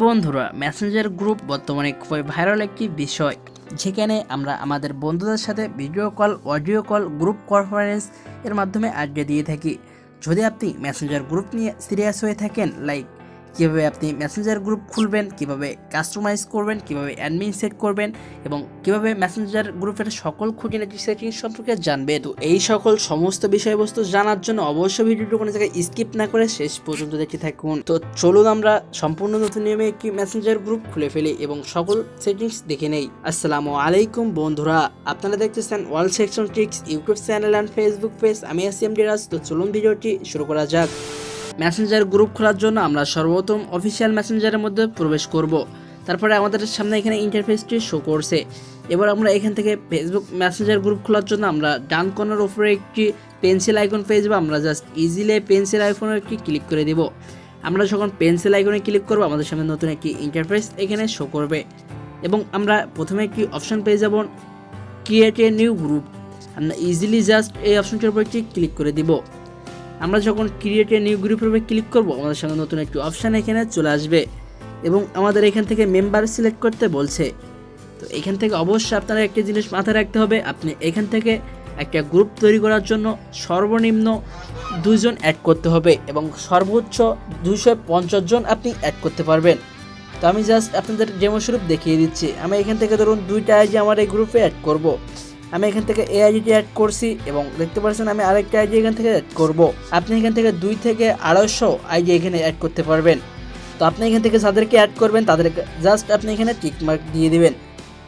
বন্ধুরা, Messenger group বর্তমানে খুবই ভাইরাল একটি বিষয়, যেখানে আমরা আমাদের বন্ধুদের সাথে video call, audio call, group conference এর মাধ্যমে আড্ডা দিয়ে থাকি। যদি আপনি মেসেঞ্জার গ্রুপ নিয়ে সিরিয়াস হয়ে থাকেন, লাইক কীভাবে আপনি মেসেঞ্জার গ্রুপ খুলবেন, কিভাবে কাস্টমাইজ করবেন, কিভাবে অ্যাডমিন সেট করবেন এবং কিভাবে মেসেঞ্জার গ্রুপের সকল খুঁটিনাটি সেটিংস সম্পর্কে জানবে, তো এই সকল সমস্ত বিষয়বস্তু জানার জন্য অবশ্যই ভিডিওটি কোনো জায়গায় স্কিপ না করে শেষ পর্যন্ত দেখতে থাকুন। তো চলুন আমরা সম্পূর্ণ নতুন নিয়মে একটি মেসেঞ্জার গ্রুপ খুলে ফেলি এবং সকল সেটিংস দেখে নেই। আসসালামু আলাইকুম বন্ধুরা, আপনারা দেখতেছেন world section tricks YouTube channel and Facebook page. আমি এসএমডি রাজ। তো চলুন ভিডিওটি শুরু করা যাক। মেসেঞ্জার গ্রুপ খোলার জন্য আমরা সর্বপ্রথম অফিসিয়াল মেসেঞ্জারের মধ্যে প্রবেশ করব। তারপরে আমাদের সামনে এখানে ইন্টারফেসটি শো করছে। এবার আমরা এখান থেকে ফেসবুক মেসেঞ্জার গ্রুপ খোলার জন্য আমরা ডান কর্নার উপরে একটি পেন্সিল আইকন পেয়ে যাবো। আমরা জাস্ট ইজিলি পেন্সিল আইকনে একটি ক্লিক করে দিব। আমরা যখন পেন্সিল আইকনে ক্লিক করবো, আমাদের সামনে নতুন একটি ইন্টারফেস এখানে শো করবে এবং আমরা প্রথমে একটি অপশন পেয়ে যাব, ক্রিয়েট এ নিউ গ্রুপ। আমরা ইজিলি জাস্ট এই অপশনটির উপর একটি ক্লিক করে দিব। আমরা যখন ক্রিয়েট এ নিউ গ্রুপের উপরে ক্লিক করব, আমাদের সামনে নতুন একটি অপশান এখানে চলে আসবে এবং আমাদের এখান থেকে মেম্বার সিলেক্ট করতে বলছে। তো এখান থেকে অবশ্যই আপনারা একটা জিনিস মাথায় রাখতে হবে, আপনি এখান থেকে একটা গ্রুপ তৈরি করার জন্য সর্বনিম্ন 2 জন অ্যাড করতে হবে এবং সর্বোচ্চ 250 জন আপনি অ্যাড করতে পারবেন। তো আমি জাস্ট আপনাদের ডেমোস্বরূপ দেখিয়ে দিচ্ছি। আমি এখান থেকে ধরুন 2টা আইডি আমার এই গ্রুপে অ্যাড করব। আমি এখান থেকে এই আইডিটি অ্যাড করছি এবং দেখতে পাচ্ছেন আমি আরেকটা আইডি এখান থেকে অ্যাড করব। আপনি এখান থেকে 2 থেকে 250 আইডি এখানে অ্যাড করতে পারবেন। তো আপনি এখান থেকে যাদেরকে অ্যাড করবেন তাদেরকে জাস্ট আপনি এখানে টিক মার্ক দিয়ে দিবেন।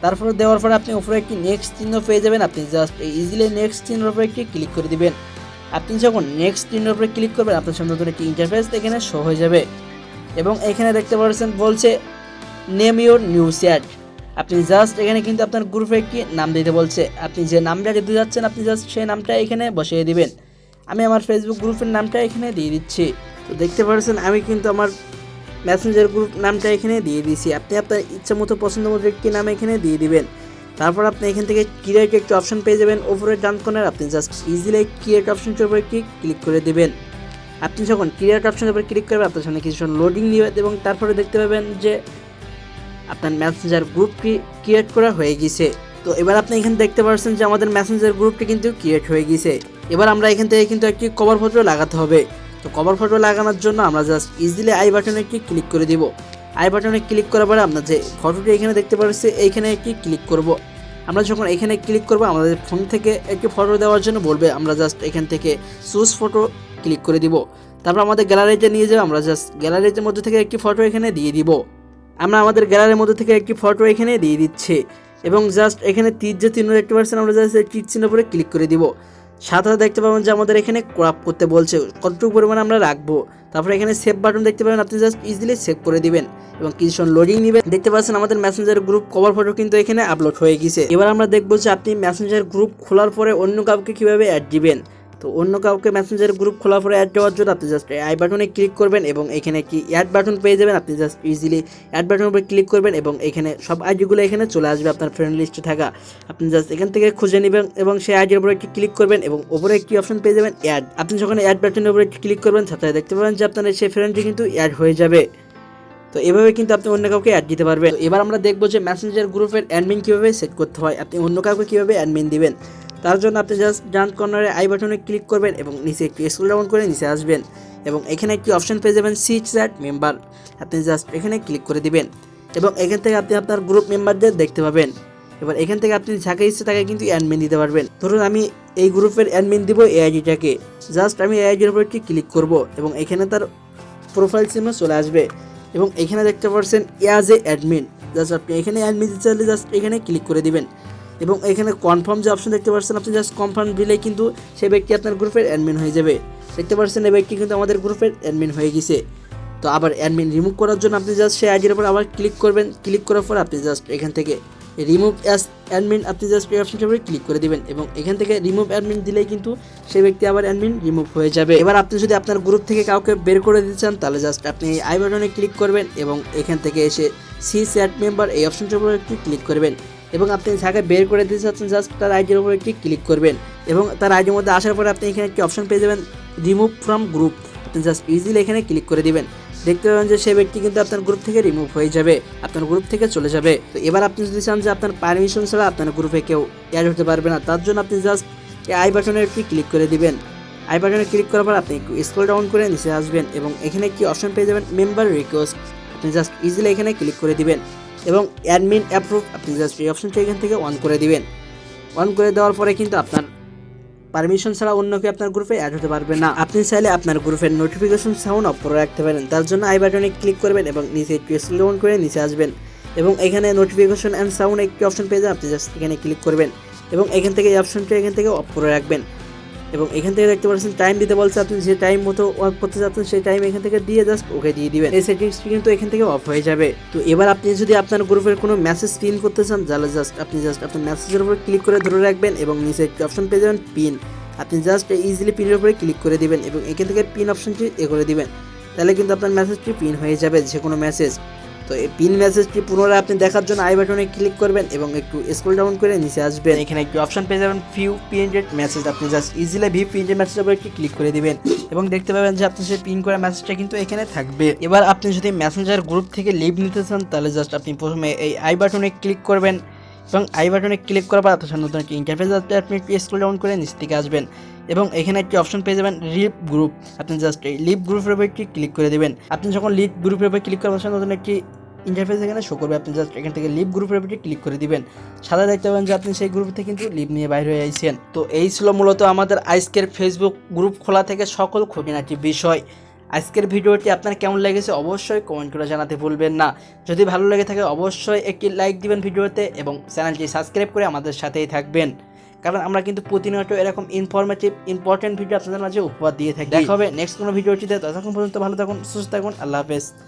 তারপরে দেওয়ার পরে আপনি উপরে একটি নেক্সট চিহ্ন পেয়ে যাবেন। আপনি জাস্ট এই ইজিলি নেক্সট চিহ্নের উপরে একটি ক্লিক করে দিবেন। আপনি যখন নেক্সট চিহ্নের উপরে ক্লিক করবেন, আপনার সামনে নতুন একটি ইন্টারফেস এখানে শো হয়ে যাবে এবং এখানে দেখতে পাচ্ছেন বলছে নেম ইউর নিউ চ্যাট। আপনি জাস্ট এখানে কিন্তু আপনার গ্রুপে একটি নাম দিতে বলছে। আপনি যে নামটা দিতে যাচ্ছেন, আপনি জাস্ট সেই নামটা এখানে বসিয়ে দিবেন। আমি আমার ফেসবুক গ্রুপের নামটা এখানে দিয়ে দিচ্ছি। তো দেখতে পাচ্ছেন আমি কিন্তু আমার মেসেঞ্জার গ্রুপ নামটা এখানে দিয়ে দিয়েছি। আপনি আপনার ইচ্ছা মতো পছন্দ মতো একটি নাম এখানে দিয়ে দিবেন। তারপর আপনি এখান থেকে ক্রিয়েট একটি অপশন পেয়ে যাবেন উপরে ডান কর্নার। আপনি জাস্ট ইজিলি ক্রিয়েট অপশনটির উপরে ক্লিক করে দিবেন। আপনি যখন ক্রিয়েট অপশনের উপরে ক্লিক করবেন, আপনার সামনে কিছুক্ষণ লোডিং নেবে এবং তারপরে দেখতে পাবেন যে আপনার মেসেঞ্জার গ্রুপটি ক্রিয়েট করা হয়ে গেছে। তো এবার আপনি এখানে দেখতে পাচ্ছেন যে আমাদের মেসেঞ্জার গ্রুপটি কিন্তু ক্রিয়েট হয়ে গেছে। এবার আমরা এখান থেকে কিন্তু একটি কভার ফটো লাগাতে হবে। তো কভার ফটো লাগানোর জন্য আমরা জাস্ট ইজিলি আই বাটনে একটি ক্লিক করে দিব। আই বাটনে ক্লিক করার পরে আমরা যে ফটোটি এখানে দেখতে পাচ্ছি এইখানে একটি ক্লিক করব। আমরা যখন এখানে ক্লিক করব, আমাদের ফোন থেকে একটি ফটো দেওয়ার জন্য বলবে। আমরা জাস্ট এখান থেকে চুজ ফটো ক্লিক করে দিব। তারপর আমাদের গ্যালারিতে নিয়ে যাবে। আমরা জাস্ট গ্যালারির মধ্যে থেকে একটি ফটো এখানে দিয়ে দিব। আমরা আমাদের গ্যালারির মধ্যে থেকে একটি ফটো এখানে দিয়ে দিচ্ছি এবং জাস্ট এখানে তীর যে চিহ্ন দেখতে পাচ্ছেন, আমরা জাস্ট তীর চিহ্ন উপরে ক্লিক করে দিব। সাথে দেখতে পাবেন যে আমাদের এখানে ক্রপ করতে বলছে কতটুকু পরিমাণ আমরা রাখবো। তারপরে এখানে সেভ বাটন দেখতে পাবেন, আপনি জাস্ট ইজিলি সেভ করে দিবেন এবং কিছুক্ষণ লোডিং নেবেন। দেখতে পাচ্ছেন আমাদের মেসেঞ্জার গ্রুপ কভার ফটো কিন্তু এখানে আপলোড হয়ে গেছে। এবার আমরা দেখবো যে আপনি মেসেঞ্জার গ্রুপ খোলার পরে অন্য কাউকে কিভাবে অ্যাড দিবেন। তো অন্য কাউকে মেসেঞ্জার গ্রুপ খোলার পরে অ্যাড দেওয়ার জন্য আপনি জাস্ট আই বাটনে ক্লিক করবেন এবং এখানে একটি অ্যাড বাটন পেয়ে যাবেন। আপনি জাস্ট ইজিলি অ্যাড বাটনের উপরে ক্লিক করবেন এবং এখানে সব আইডিগুলো এখানে চলে আসবে আপনার ফ্রেন্ড লিস্টে থাকা। আপনি জাস্ট এখান থেকে খুঁজে নেবেন এবং সেই আইডির উপরে একটি ক্লিক করবেন এবং উপরে একটি অপশন পেয়ে যাবেন অ্যাড। আপনি যখন অ্যাড বাটনের উপরে ক্লিক করবেন, সাথে দেখতে পাবেন যে আপনার সেই ফ্রেন্ডটি কিন্তু অ্যাড হয়ে যাবে। তো এভাবে কিন্তু আপনি অন্য কাউকে অ্যাড দিতে পারবেন। এবার আমরা দেখবো যে মেসেঞ্জার গ্রুপের অ্যাডমিন কীভাবে সেট করতে হয়, আপনি অন্য কাউকে কীভাবে অ্যাডমিন দিবেন। তার জন্য আপনি জাস্ট ডান কর্নারে আই বাটনে ক্লিক করবেন এবং নিচে একটু স্ক্রল ডাউন করে নিচে আসবেন এবং এখানে একটি অপশন পেয়ে যাবেন সি চ্যাট মেম্বার। আপনি জাস্ট এখানে ক্লিক করে দিবেন এবং এখান থেকে আপনি আপনার গ্রুপ মেম্বারদের দেখতে পাবেন। এবার এখান থেকে আপনি যাকে ইচ্ছে তাকে কিন্তু অ্যাডমিন দিতে পারবেন। ধরুন আমি এই গ্রুপের অ্যাডমিন দিব এই আইডিটাকে। জাস্ট আমি এই আইডির উপর একটি ক্লিক করব এবং এখানে তার প্রোফাইল চিহ্ন চলে আসবে এবং এখানে দেখতে পাচ্ছেন অ্যাজ এ অ্যাডমিন। জাস্ট আপনি এখানে অ্যাডমিন দিতে চাইলে জাস্ট এখানে ক্লিক করে দিবেন এবং এখানে কনফার্ম যে অপশন দেখতে পাচ্ছেন, আপনি জাস্ট কনফার্ম দিলেই কিন্তু সেই ব্যক্তি আপনার গ্রুপের অ্যাডমিন হয়ে যাবে। দেখতে পাচ্ছেন এই ব্যক্তি কিন্তু আমাদের গ্রুপের অ্যাডমিন হয়ে গেছে। তো আবার অ্যাডমিন রিমুভ করার জন্য আপনি জাস্ট সেই আইডির উপর আবার ক্লিক করবেন। ক্লিক করার পর আপনি জাস্ট এখান থেকে রিমুভ অ্যাজ অ্যাডমিন আপনি জাস্ট এই অপশনটার উপরে ক্লিক করে দিবেন এবং এখান থেকে রিমুভ অ্যাডমিন দিলেই কিন্তু সেই ব্যক্তি আবার অ্যাডমিন রিমুভ হয়ে যাবে। এবার আপনি যদি আপনার গ্রুপ থেকে কাউকে বের করে দিতে চান, তাহলে জাস্ট আপনি আই বাটনে ক্লিক করবেন এবং এখান থেকে এসে সি চ্যাট মেম্বার এই অপশনটার উপরে একটু ক্লিক করবেন এবং আপনি যাকে বের করে দিতে চাচ্ছেন জাস্ট তার আইডির উপর একটি ক্লিক করবেন এবং তার আইডির মধ্যে আসার পরে আপনি এখানে একটি অপশন পেয়ে যাবেন রিমুভ ফ্রম গ্রুপ। আপনি জাস্ট ইজিলি এখানে ক্লিক করে দিবেন। দেখতে পাবেন যে সেই ব্যক্তি কিন্তু আপনার গ্রুপ থেকে রিমুভ হয়ে যাবে, আপনার গ্রুপ থেকে চলে যাবে। তো এবার আপনি যদি চান যে আপনার পারমিশন ছাড়া আপনার গ্রুপে কেউ অ্যাড হতে পারবে না, তার জন্য আপনি জাস্ট এই আই বাটনে একটি ক্লিক করে দিবেন। আই বাটনে ক্লিক করার পর আপনি একটু স্ক্রল ডাউন করে নিচে আসবেন এবং এখানে একটি অপশন পেয়ে যাবেন মেম্বার রিকোয়েস্ট। আপনি জাস্ট ইজিলি এখানে ক্লিক করে দিবেন এবং অ্যাডমিন অ্যাপ্রুভ আপনি জাস্ট এই অপশনটা এখান থেকে অন করে দিবেন। অন করে দেওয়ার পরে কিন্তু আপনার পারমিশন ছাড়া অন্য কেউ আপনার গ্রুপে অ্যাড হতে পারবে না। আপনি চাইলে আপনার গ্রুপের নোটিফিকেশন সাউন্ড অফ করে রাখতে পারেন, তার জন্য আই বাটনে ক্লিক করবেন এবং নিচে একটু স্ক্রল ডাউন করে নিচে আসবেন এবং এখানে নোটিফিকেশন অ্যান্ড সাউন্ড একটি অপশন পেয়ে যাবেন, আপনি জাস্ট এখানে ক্লিক করবেন এবং এখান থেকে এই অপশনটা এখান থেকে অফ করে রাখবেন এবং এখান থেকে দেখতে পাচ্ছেন টাইম দিতে বলছে, আপনি যে টাইম মতো অফ করতে চাচ্ছেন সেই টাইম এখান থেকে দিয়ে জাস্ট ওকে দিয়ে দিবেন। এই সেটিংসটি কিন্তু এখান থেকে অফ হয়ে যাবে। তো এবার আপনি যদি আপনার গ্রুপের কোনো মেসেজ পিন করতে চান তাহলে জাস্ট আপনি আপনার মেসেজের উপর ক্লিক করে ধরে রাখবেন এবং নিচে একটি অপশন পেয়ে যাবেন পিন। আপনি জাস্ট ইজিলি পিনের উপরে ক্লিক করে দিবেন এবং এখান থেকে পিন অপশনটি করে দিবেন, তাহলে কিন্তু আপনার মেসেজটি পিন হয়ে যাবে যে কোনো মেসেজ। তো এই পিন মেসেজটি পুনরায় আপনি দেখার জন্য আই বাটনে ক্লিক করবেন এবং একটু স্ক্রল ডাউন করে নিচে আসবেন। এখানে একটি অপশন পেয়ে যাবেন ভিউ পিনড মেসেজ, আপনি জাস্ট ইজিলি ভিউ পিনড মেসেজের উপরে একটি ক্লিক করে দিবেন এবং দেখতে পাবেন যে আপনি সেই পিন করা মেসেজটা কিন্তু এখানে থাকবে। এবার আপনি যদি মেসেঞ্জার গ্রুপ থেকে লিভ নিতে চান তাহলে জাস্ট আপনি প্রথমে এই আই বাটনে ক্লিক করবেন এবং আই বাটনে ক্লিক করার পর আপনার সামনে নতুন একটি ইন্টারফেস আসবে, আপনি একটু স্ক্রল ডাউন করে নিচ থেকে আসবেন এবং এখানে একটি অপশন পেয়ে যাবেন লিভ গ্রুপ। আপনি জাস্ট এই লিভ গ্রুপের উপরে একটি ক্লিক করে দেবেন। আপনি যখন লিভ গ্রুপের উপরে ক্লিক করবেন নতুন একটি ইন্টারফেস এখানে শো করবে, আপনি জাস্ট এখান থেকে লিভ গ্রুপের উপরে ক্লিক করে দিবেন। সাদা দেখতে পাবেন যে আপনি সেই গ্রুপ থেকে কিন্তু লিভ নিয়ে বাইরে হয়ে আইছেন। তো এই ছিল মূলত আমাদের আজকের ফেসবুক গ্রুপ খোলা থেকে সকল খুঁটিনাটি বিষয়। আজকের ভিডিওটি আপনার কেমন লেগেছে অবশ্যই কমেন্ট করে জানাতে ভুলবেন না। যদি ভালো লেগে থাকে অবশ্যই একটি লাইক দিবেন ভিডিওতে এবং চ্যানেলটি সাবস্ক্রাইব করে আমাদের সাথেই থাকবেন, কারণ আমরা কিন্তু প্রতিনিয়ত এরকম ইনফরমেটিভ ইম্পর্টেন্ট ভিডিও আপনাদের মাঝে উপহার দিয়ে থাকি। দেখা হবে নেক্সট কোনো ভিডিওটিতে, ততক্ষণ পর্যন্ত ভালো থাকুন, সুস্থ থাকুন, আল্লাহ হাফেজ।